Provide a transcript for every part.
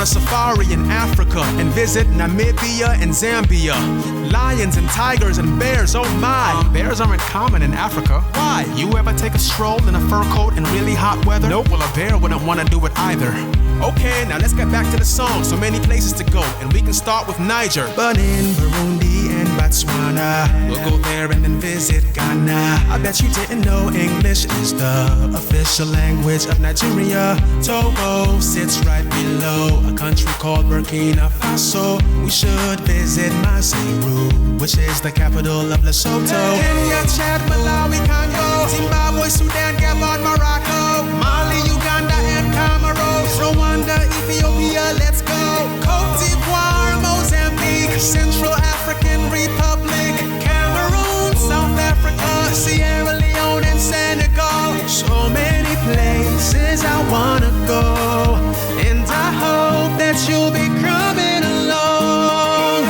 A safari in Africa and visit Namibia and Zambia. Lions and tigers and bears, oh my. Bears aren't common in Africa. Why? You ever take a stroll in a fur coat in really hot weather? Nope, well a bear wouldn't want to do it either. Okay, now let's get back to the song. So many places to go, and we can start with Niger. Benin, Burundi, and Botswana. We'll go there and then visit Ghana. I bet you didn't know English is the official language of Nigeria. Togo sits right below a country called Burkina Faso. We should visit Maseru, which is the capital of Lesotho. Kenya, Chad, Malawi, Congo, Zimbabwe, Sudan, Gabon, Morocco, Mali, Uganda, and Cameroon. Rwanda, Ethiopia, let's go. Cote d'Ivoire, Mozambique, Central African Republic, Cameroon, South Africa, Sierra Leone, and Senegal. So many places I wanna go, and I hope that you'll be coming along.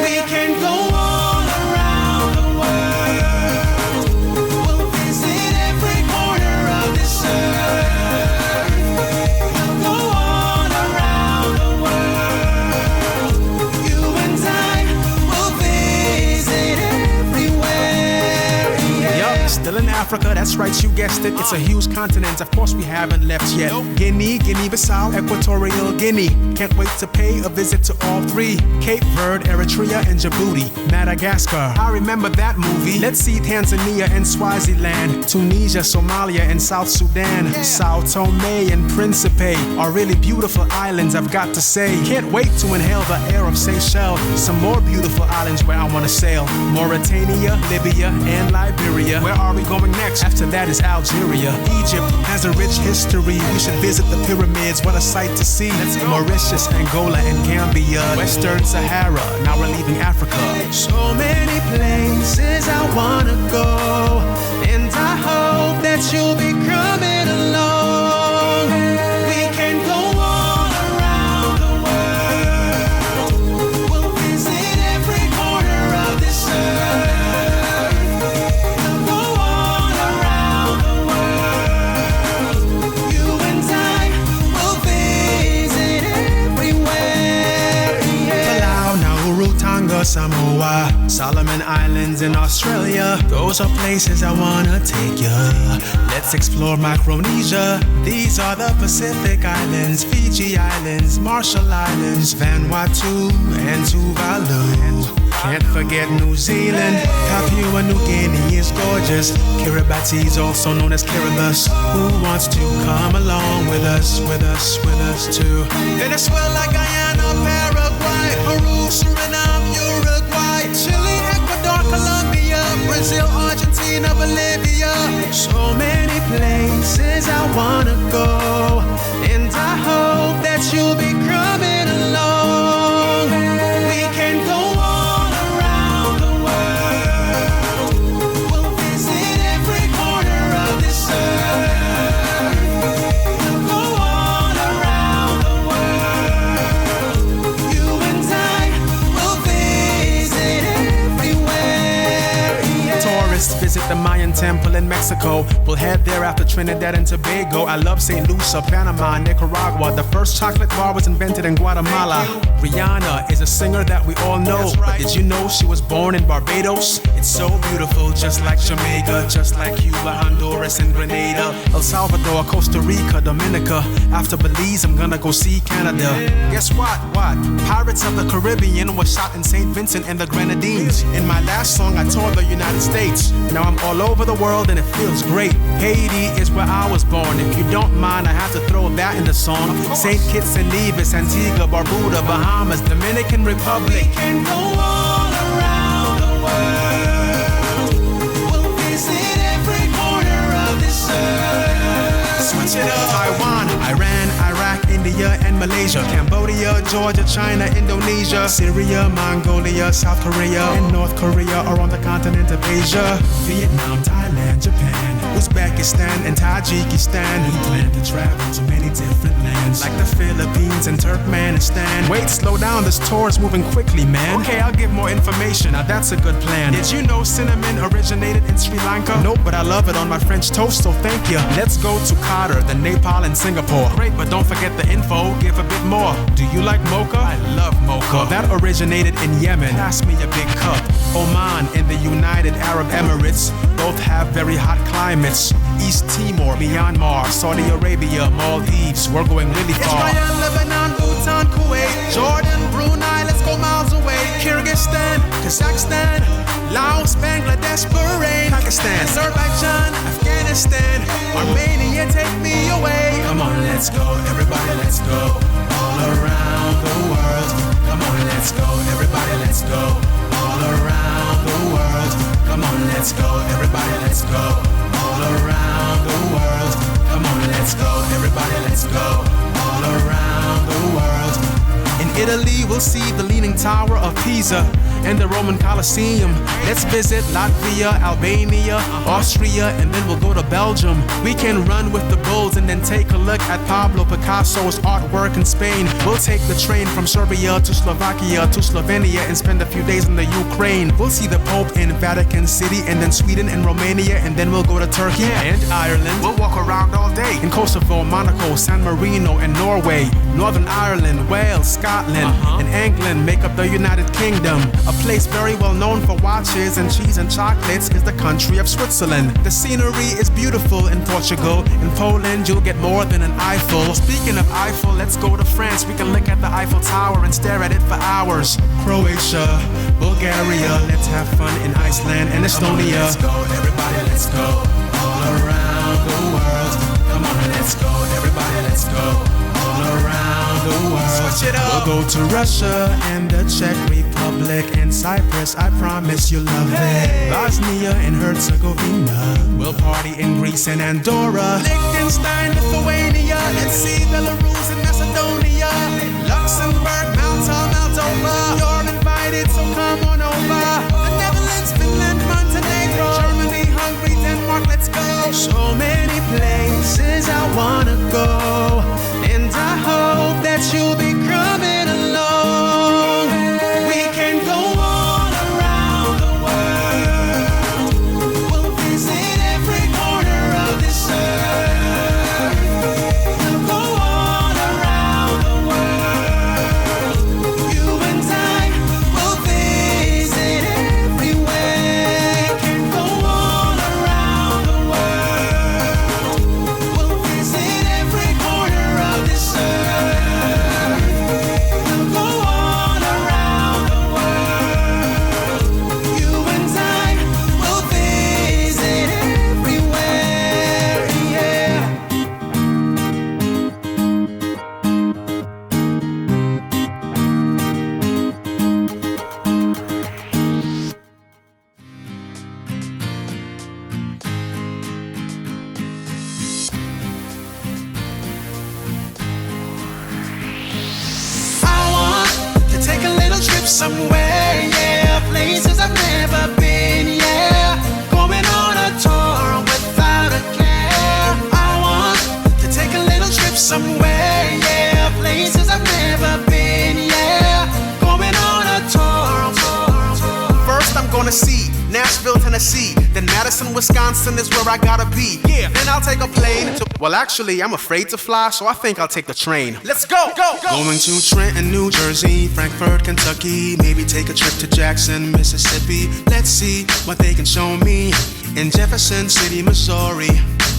We can go all around the world. We'll visit every corner of this earth. We'll go all around the world. You and I will visit everywhere. Yup, still in Africa, that's right, you guessed it. It's a huge continent, of course we haven't left yet. Guinea, Guinea-Bissau, Equatorial Guinea. Can't wait to pay a visit to all three. Cape Verde, Eritrea, and Djibouti. Madagascar, I remember that movie. Let's see Tanzania and Swaziland. Tunisia, Somalia, and South Sudan. Sao Tome and Principe are really beautiful islands, I've got to say. Can't wait to inhale the air of Seychelles. Some more beautiful islands where I want to sail. Mauritania, Libya, and Liberia. Where are we going next? After that is Algeria. Egypt has a rich history. We should visit the pyramids, what a sight to see. Mauritius, Angola, and Gambia. Western Sahara, now we're leaving Africa. So many places I wanna go, and I hope that you'll be coming along. We can go all around the world. We'll visit every corner of this earth. We'll go all around the world. You and I will visit everywhere. Palau, Nauru, Tonga, Samoa, Solomon Islands in Australia. Those are places I wanna take ya. Let's explore Micronesia. These are the Pacific Islands, Fiji Islands, Marshall Islands, Vanuatu, and Tuvalu. Can't forget New Zealand. Papua New Guinea is gorgeous. Kiribati is also known as Kiribati. Who wants to come along with us too? Venezuela, Guyana, Paraguay, Peru, Suriname, Uruguay, Chile, Ecuador, Colombia, Brazil, Argentina, Bolivia. So many places I wanna go, and I hope that you'll be coming along. We can go all around the world. We'll visit every corner of this earth. We'll go all around the world. You and I will visit everywhere. Tourists visit the Mayan temple in Mexico. We'll head there after Trinidad and Tobago. I love St. Lucia, Panama, Nicaragua. The first chocolate bar was invented in Guatemala. Rihanna is a singer that we all know, but did you know she was born in Barbados? It's so beautiful, just like Jamaica, just like Cuba, Honduras, and Grenada. El Salvador, Costa Rica, Dominica. After Belize, I'm gonna go see Canada. Guess what? Pirates of the Caribbean was shot in St. Vincent and the Grenadines. In my last song, I toured the United States. Now I'm all over the world and it feels great. Haiti is where I was born. If you don't mind, I have to throw that in the song. St. Kitts and Nevis, Antigua, Barbuda, Bahamas, Dominican Republic. We can go all around the world. We'll visit every corner of this earth. Switch it up. Taiwan, Iran, Iraq, India, and Malaysia. Cambodia, Georgia, China, Indonesia, Syria, Mongolia, South Korea, and North Korea are on the continent of Asia. Vietnam, Thailand, Japan, Uzbekistan, and Tajikistan. We plan to travel to many different lands, like the Philippines and Turkmenistan. Wait, slow down, this tour is moving quickly, man. Okay, I'll give more information, now that's a good plan. Did you know cinnamon originated in Sri Lanka? Nope, but I love it on my French toast, so thank you. Let's go to Qatar, then Nepal and Singapore. Great, but don't forget the info, give a bit more. Do you like mocha? I love mocha. That originated in Yemen. Pass me a big cup. Oman and the United Arab Emirates both have very hot climates. East Timor, Myanmar, Saudi Arabia, Maldives, we're going really far. Israel, Lebanon, Bhutan, Kuwait, Jordan, Brunei, let's go miles away. Kyrgyzstan, Kazakhstan, Laos, Bangladesh, Bahrain, Pakistan, Azerbaijan, Afghanistan, Armenia, take me away. Come on, let's go, everybody, let's go. All around the world. Come on, let's go, everybody, let's go. All around the world. Come on, let's go, everybody, let's go. All around the world. Come on, let's go, everybody, let's go. All around the world. In Italy, we'll see the Leaning Tower of Pisa and the Roman Colosseum. Let's visit Latvia, Albania, Austria, and then we'll go to Belgium. We can run with the bulls and then take a look at Pablo Picasso's artwork in Spain. We'll take the train from Serbia to Slovakia to Slovenia and spend a few days in the Ukraine. We'll see the Pope in Vatican City and then Sweden and Romania, and then we'll go to Turkey and Ireland. We'll walk around all day in Kosovo, Monaco, San Marino, and Norway. Northern Ireland, Wales, Scotland, and England make up the United Kingdom. A place very well known for watches and cheese and chocolates is the country of Switzerland. The scenery is beautiful in Portugal. In Poland, you'll get more than an Eiffel. Speaking of Eiffel, let's go to France. We can look at the Eiffel Tower and stare at it for hours. Croatia, Bulgaria, let's have fun in Iceland and Estonia. Let's go, everybody, let's go. All around the world. Come on, let's go, everybody, let's go. All around the world. Switch it up. We'll go to Russia and the Czech Republic and Cyprus. I promise you'll love it. Bosnia and Herzegovina. We'll party in Greece and Andorra. Liechtenstein, Lithuania, let's see Belarus and Macedonia. Luxembourg, Malta, Moldova. You're invited, so come on over. The Netherlands, Finland, Montenegro. Germany, Hungary, Denmark, let's go. So many places I wanna go, and I hope that you'll be coming along. We can go all around the world. We'll visit every corner of this earth. We'll go all around the world. You and I will visit everywhere. We can go all around the world. We'll visit every corner of this earth. We'll go all around the world. You and I will visit everywhere, yeah. I want to take a little trip somewhere, yeah. Places I've never been, yeah. Going on a tour without a care. I want to take a little trip somewhere, yeah. Places I've never been, yeah. Going on a tour. First, I'm gonna see Nashville, Tennessee. Then Madison, Wisconsin is where I gotta be. Yeah, then I'll take a plane to. Well, actually, I'm afraid to fly, so I think I'll take the train. Let's go, go, go. Going to Trenton, New Jersey, Frankfort, Kentucky. Maybe take a trip to Jackson, Mississippi. Let's see what they can show me in Jefferson City, Missouri.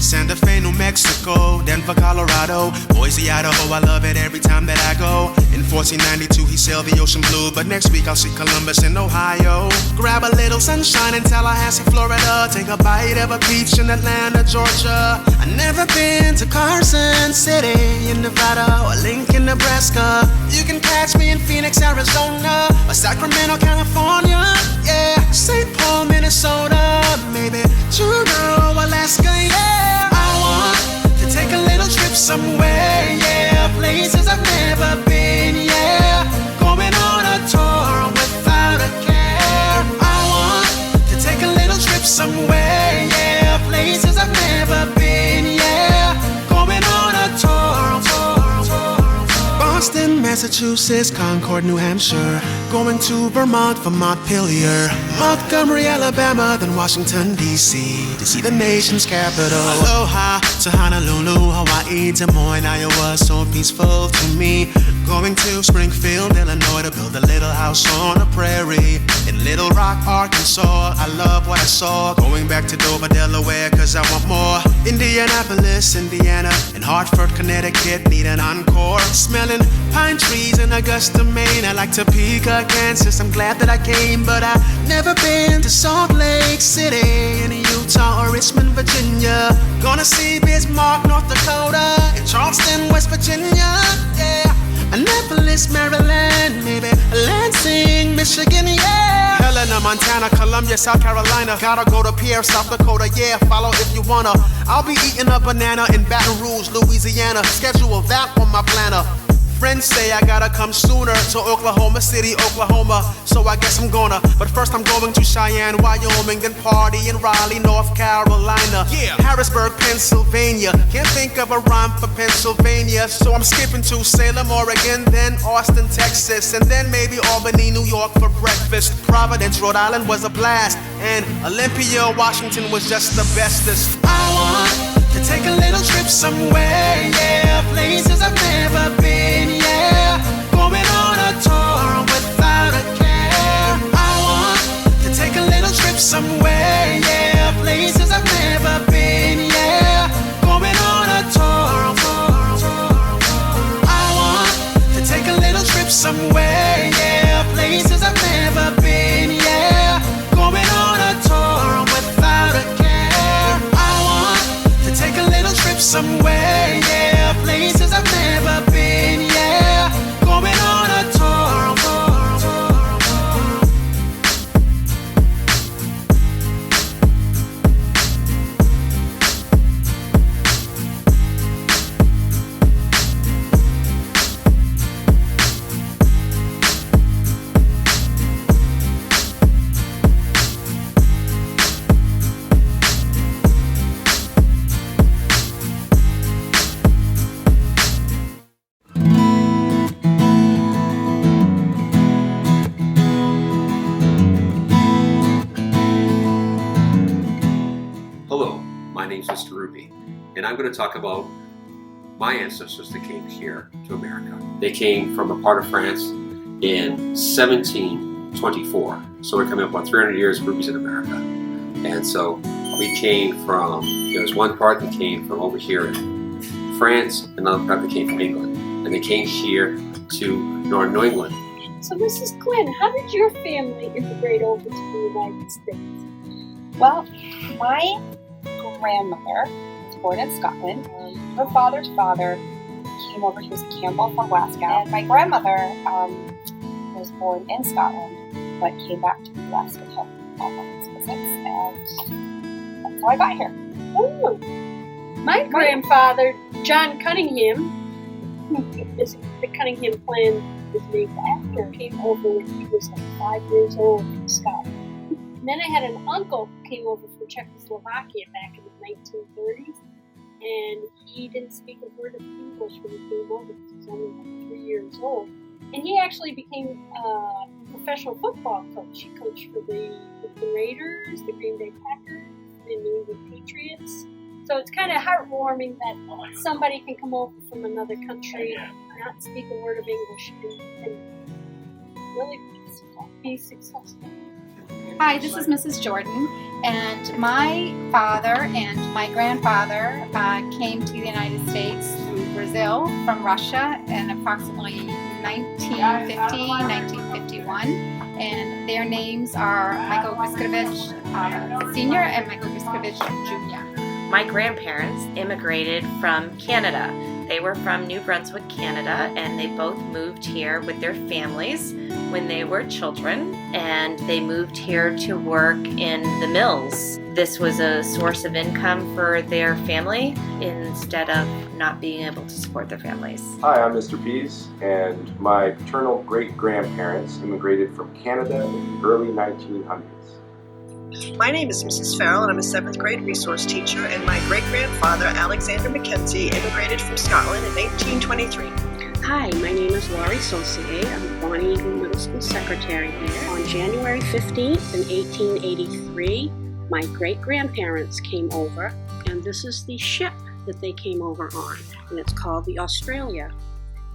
Santa Fe, New Mexico, Denver, Colorado, Boise, Idaho, I love it every time that I go. In 1492 he sailed the ocean blue, but next week I'll see Columbus in Ohio. Grab a little sunshine in Tallahassee, Florida, take a bite of a peach in Atlanta, Georgia. I've never been to Carson City in Nevada or Lincoln, Nebraska. You can catch me in Phoenix, Arizona, or Sacramento, California, yeah. St. Paul, Minnesota, maybe Juneau, Alaska, yeah. I want to take a little trip somewhere, yeah. Places I've never been, yeah. Going on a tour without a care. I want to take a little trip somewhere, yeah. Places I've never been, yeah. Going on a tour. Boston, Massachusetts, Concord, New Hampshire. Going to Vermont for Montpelier. Montgomery, Alabama, then Washington, D.C. to see the nation's capital. Aloha to Honolulu, Hawaii, Des Moines, Iowa, so peaceful to me. Going to Springfield, Illinois to build a little house on a prairie. In Little Rock, Arkansas, I love what I saw. Going back to Dover, Delaware, cause I want more. Indianapolis, Indiana, and Hartford, Connecticut, need an encore. Smelling pine trees in Augusta, Maine. I like Topeka, Kansas, I'm glad that I came. But I've never been to Salt Lake City in Utah or Richmond, Virginia. Gonna see Bismarck, North Dakota, and Charleston, West Virginia, yeah. Annapolis, Maryland, maybe Lansing, Michigan, yeah. Helena, Montana, Columbia, South Carolina. Gotta go to Pierre, South Dakota, yeah. Follow if you wanna. I'll be eating a banana in Baton Rouge, Louisiana. Schedule that on my planner. Friends say I gotta come sooner to Oklahoma City, Oklahoma, so I guess I'm gonna. But first I'm going to Cheyenne, Wyoming, then party in Raleigh, North Carolina, yeah. Harrisburg, Pennsylvania, can't think of a rhyme for Pennsylvania, so I'm skipping to Salem, Oregon, then Austin, Texas, and then maybe Albany, New York for breakfast. Providence, Rhode Island was a blast, and Olympia, Washington was just the bestest. I want to take a little trip somewhere, yeah. Places I've never been, yeah. Going on a tour without a care. I want to take a little trip somewhere, yeah. Places I've never been, yeah. Going on a tour. I want to take a little trip somewhere, yeah. Places I've never been, yeah. Going on a tour without a care. I want to take a little trip somewhere, yeah. Places I've never been, yeah. Going on a tour. Mr. Ruby, and I'm going to talk about my ancestors that came here to America. They came from a part of France in 1724, so we're coming up on 300 years of Ruby's in America. And so we came from, there's one part that came from over here in France, another part that came from England, and they came here to Northern New England. So Mrs. Quinn, how did your family immigrate over to the United States? Well, my grandmother was born in Scotland. Her father's father came over. He was Campbell from Glasgow. And my grandmother was born in Scotland, but came back to the U.S. with him on his visits, and that's how I got here. Ooh. My grandfather, John Cunningham, the Cunningham clan was named after, came over when he was like 5 years old from Scotland. And then I had an uncle who came over from Czechoslovakia back in the 1930s, and he didn't speak a word of English when he came over because he was only like 3 years old. And he actually became a professional football coach. He coached for the Raiders, the Green Bay Packers, the New England Patriots. So it's kind of heartwarming that somebody can come over from another country, not speak a word of English, and really be successful. Hi, this is Mrs. Jordan, and my father and my grandfather came to the United States through Brazil from Russia in approximately 1950, 1951, and their names are Michael Griskovich Sr. and Michael Griskovich Jr. My grandparents immigrated from Canada. They were from New Brunswick, Canada, and they both moved here with their families when they were children, and they moved here to work in the mills. This was a source of income for their family instead of not being able to support their families. Hi, I'm Mr. Pease, and my paternal great-grandparents immigrated from Canada in the early 1900s. My name is Mrs. Farrell, and I'm a 7th grade resource teacher, and my great-grandfather, Alexander Mackenzie, immigrated from Scotland in 1823. Hi, my name is Laurie Saucier. I'm the Bonny Middle School secretary here. On January 15th in 1883, my great-grandparents came over, and this is the ship that they came over on, and it's called the Australia.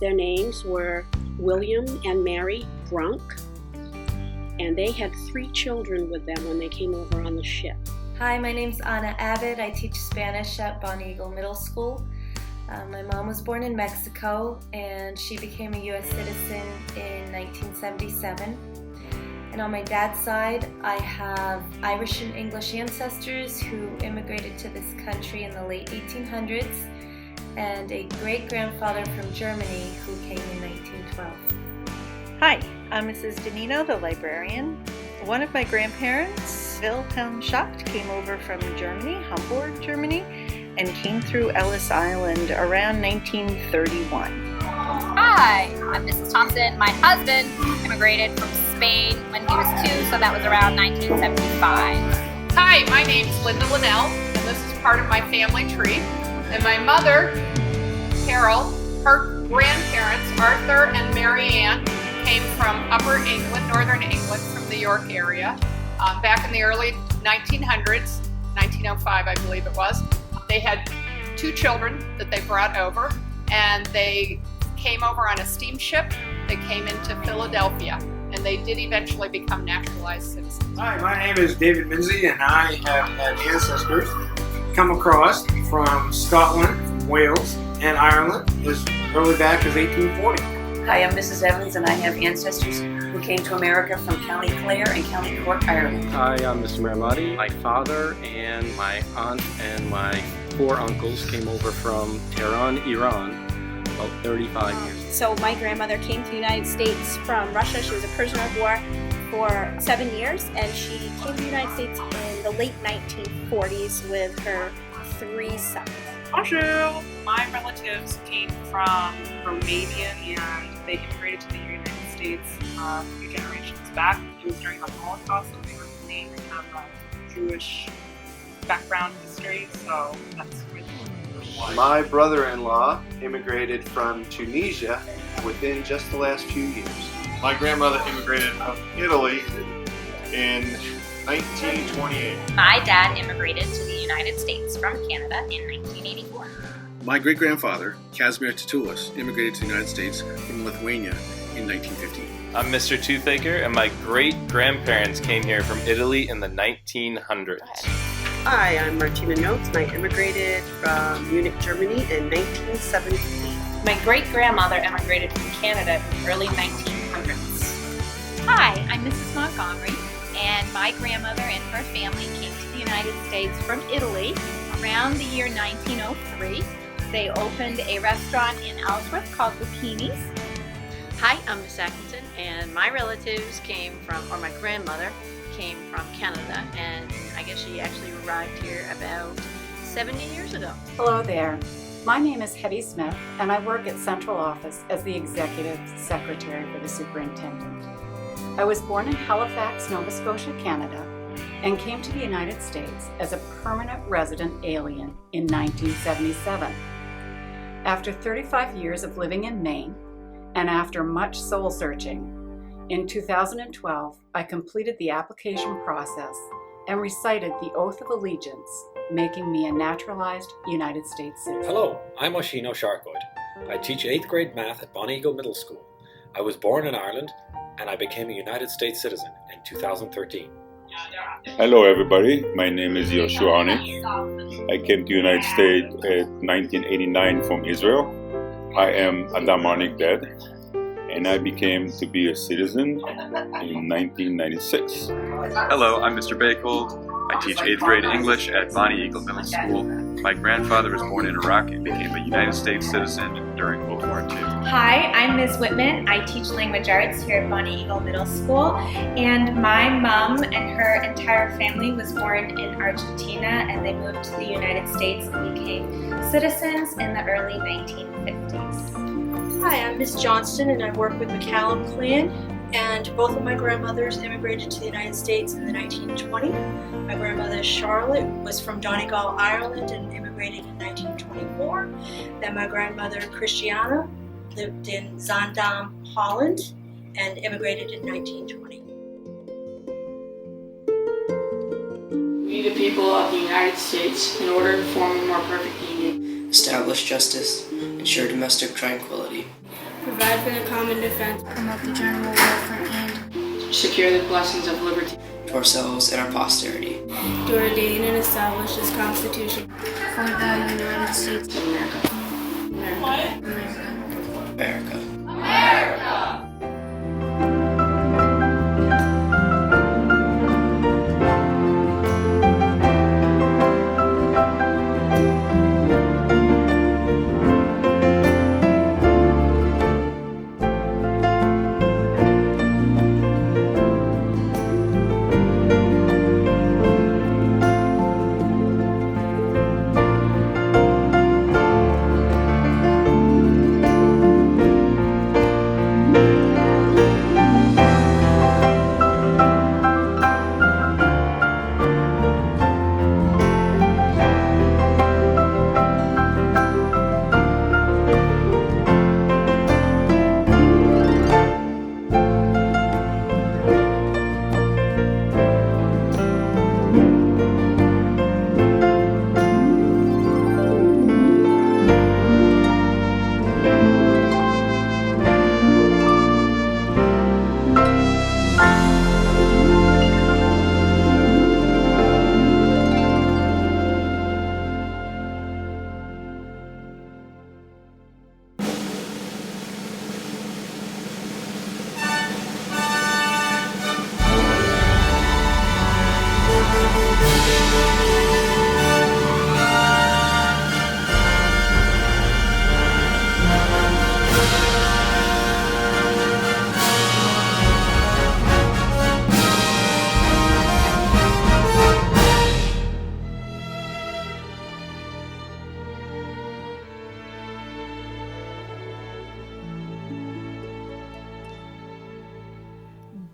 Their names were William and Mary Brunk, and they had 3 children with them when they came over on the ship. Hi, my name's Ana Abed. I teach Spanish at Bonny Middle School. My mom was born in Mexico, and she became a U.S. citizen in 1977. And on my dad's side, I have Irish and English ancestors who immigrated to this country in the late 1800s, and a great-grandfather from Germany who came in 1912. Hi, I'm Mrs. Danino, the librarian. One of my grandparents, Wilhelm Schacht, came over from Germany, Hamburg, Germany, and came through Ellis Island around 1931. Hi, I'm Mrs. Thompson. My husband immigrated from Spain when he was 2, so that was around 1975. Hi, my name's Linda Linnell, and this is part of my family tree. And my mother, Carol, her grandparents, Arthur and Mary Ann, came from Upper England, Northern England, from the York area. Back in the early 1900s, 1905 I believe it was, they had 2 children that they brought over, and they came over on a steamship. They came into Philadelphia, and they did eventually become naturalized citizens. Hi, my name is David Minzy, and I have had ancestors come across from Scotland, from Wales, and Ireland as early back as 1840. Hi, I'm Mrs. Evans, and I have ancestors who came to America from County Clare and County Cork, Ireland. Hi, I'm Mr. Ramadi. My father and my aunt and my 4 uncles came over from Tehran, Iran, about 35 years ago. So my grandmother came to the United States from Russia. She was a prisoner of war for 7 years, and she came to the United States in the late 1940s with her 3 sons. Bonjour! My relatives came from Romania, and they immigrated to the United States a few generations back. It was during the Holocaust, so they were fleeing. They have a Jewish background history, so that's where they were. My brother-in-law immigrated from Tunisia within just the last few years. My grandmother immigrated from Italy in 1928. My dad immigrated to the United States from Canada in 1984. My great-grandfather, Casimir Titulis, immigrated to the United States from Lithuania in 1915. I'm Mr. Toothaker, and my great-grandparents came here from Italy in the 1900s. Hi, I'm Martina Notes, and I immigrated from Munich, Germany in 1978. My great-grandmother immigrated from Canada in the early 1900s. Hi, I'm Mrs. Montgomery, and my grandmother and her family came to the United States from Italy around the year 1903. They opened a restaurant in Ellsworth called Lupini's. Hi, I'm Miss Atkinson, and my relatives came from, or my grandmother came from Canada, and I guess she actually arrived here about 70 years ago. Hello there. My name is Hetty Smith, and I work at Central Office as the Executive Secretary for the Superintendent. I was born in Halifax, Nova Scotia, Canada, and came to the United States as a permanent resident alien in 1977. After 35 years of living in Maine, and after much soul searching, in 2012, I completed the application process and recited the Oath of Allegiance, making me a naturalized United States citizen. Hello, I'm Oshino Sharkoid. I teach 8th grade math at Bonny Middle School. I was born in Ireland, and I became a United States citizen in 2013. Hello everybody, my name is Yoshua Oni. I came to the United States in 1989 from Israel. I am Adam Arnik Dad, and I became to be a citizen in 1996. Hello, I'm Mr. Bakel. I teach 8th grade English at Bonny Eagle Middle School. My grandfather was born in Iraq and became a United States citizen during World War II. Hi, I'm Ms. Whitman. I teach language arts here at Bonny Eagle Middle School, and my mom and her entire family was born in Argentina, and they moved to the United States and became citizens in the early 1950s. Hi, I'm Miss Johnston, and I work with McCallum clan, and both of my grandmothers immigrated to the United States in the 1920s. My grandmother Charlotte was from Donegal, Ireland, and immigrated in 1924. Then my grandmother Christiana lived in Zaandam, Holland, and immigrated in 1920. We, the people of the United States, in order to form a more perfect union, establish justice, ensure domestic tranquility, provide for the common defense, promote the general welfare, and secure the blessings of liberty to ourselves and our posterity, to ordain and establish this Constitution for the United States of America. America.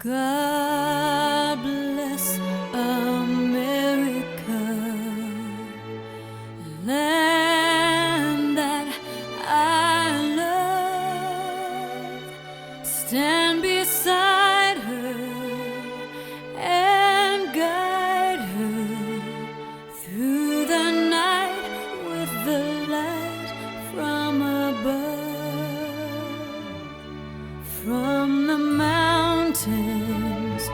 God bless America, land that I love. Stand beside her and guide her through the night with the light from above. From the mountains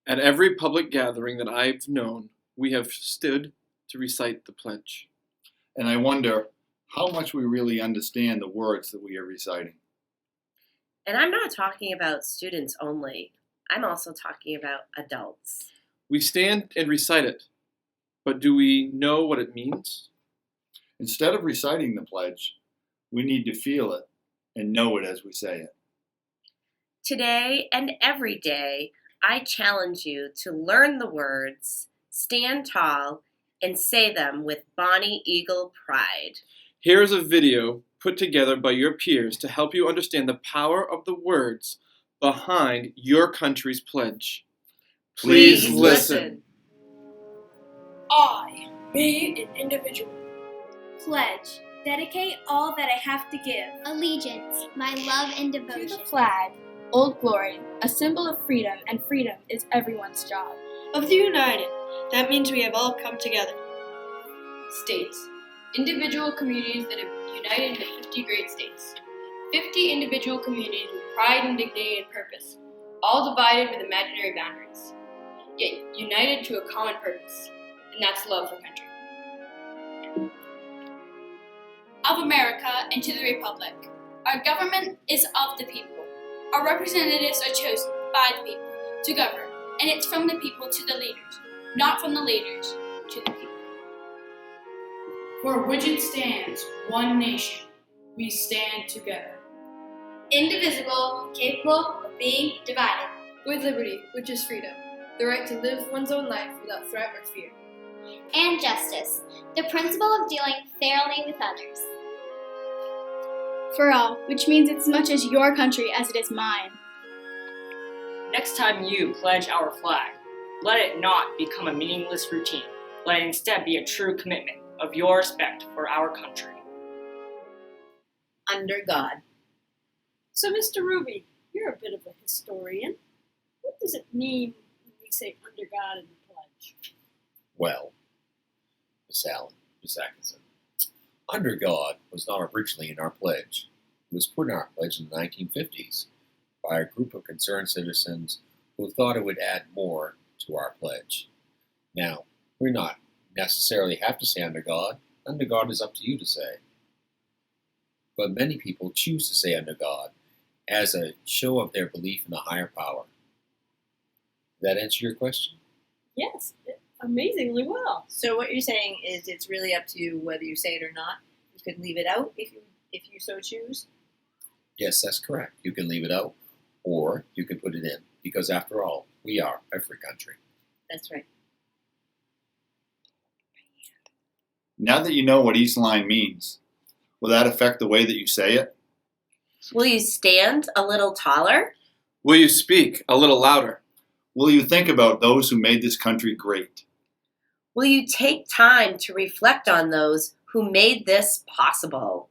At every public gathering that I've known, we have stood to recite the pledge. And I wonder how much we really understand the words that we are reciting. And I'm not talking about students only. I'm also talking about adults. We stand and recite it, but do we know what it means? Instead of reciting the pledge, we need to feel it and know it as we say it. Today and every day, I challenge you to learn the words, stand tall, and say them with Bonny Eagle pride. Here is a video put together by your peers to help you understand the power of the words behind your country's pledge. Please listen. I, be an individual. Pledge. Dedicate all that I have to give. Allegiance, my love and devotion. To the flag, Old Glory, a symbol of freedom, and freedom is everyone's job. Of the United, that means we have all come together. States, individual communities that have united into 50 great states. 50 individual communities with pride and dignity and purpose, all divided with imaginary boundaries, yet united to a common purpose, and that's love for country. Of America and to the Republic, our government is of the people. Our representatives are chosen by the people to govern, and it's from the people to the leaders, not from the leaders to the people. For which it stands, one nation, we stand together. Indivisible, capable of being divided. With liberty, which is freedom, the right to live one's own life without threat or fear. And justice, the principle of dealing fairly with others. For all, which means it's as much as your country as it is mine. Next time you pledge our flag, let it not become a meaningless routine. Let it instead be a true commitment of your respect for our country. Under God. So, Mr. Ruby, you're a bit of a historian. What does it mean when we say under God in the pledge? Well, Miss Allen, Miss Atkinson, under God was not originally in our pledge. It was put in our pledge in the 1950s by a group of concerned citizens who thought it would add more to our pledge. Now, we're not necessarily have to say under God. Under God is up to you to say. But many people choose to say under God as a show of their belief in a higher power. Did that answer your question? Yes, amazingly well. So what you're saying is it's really up to you whether you say it or not. You could leave it out if you so choose. Yes, that's correct. You can leave it out, or you can put it in, because after all, we are a free country. That's right. Now that you know what each line means, will that affect the way that you say it? Will you stand a little taller? Will you speak a little louder? Will you think about those who made this country great? Will you take time to reflect on those who made this possible?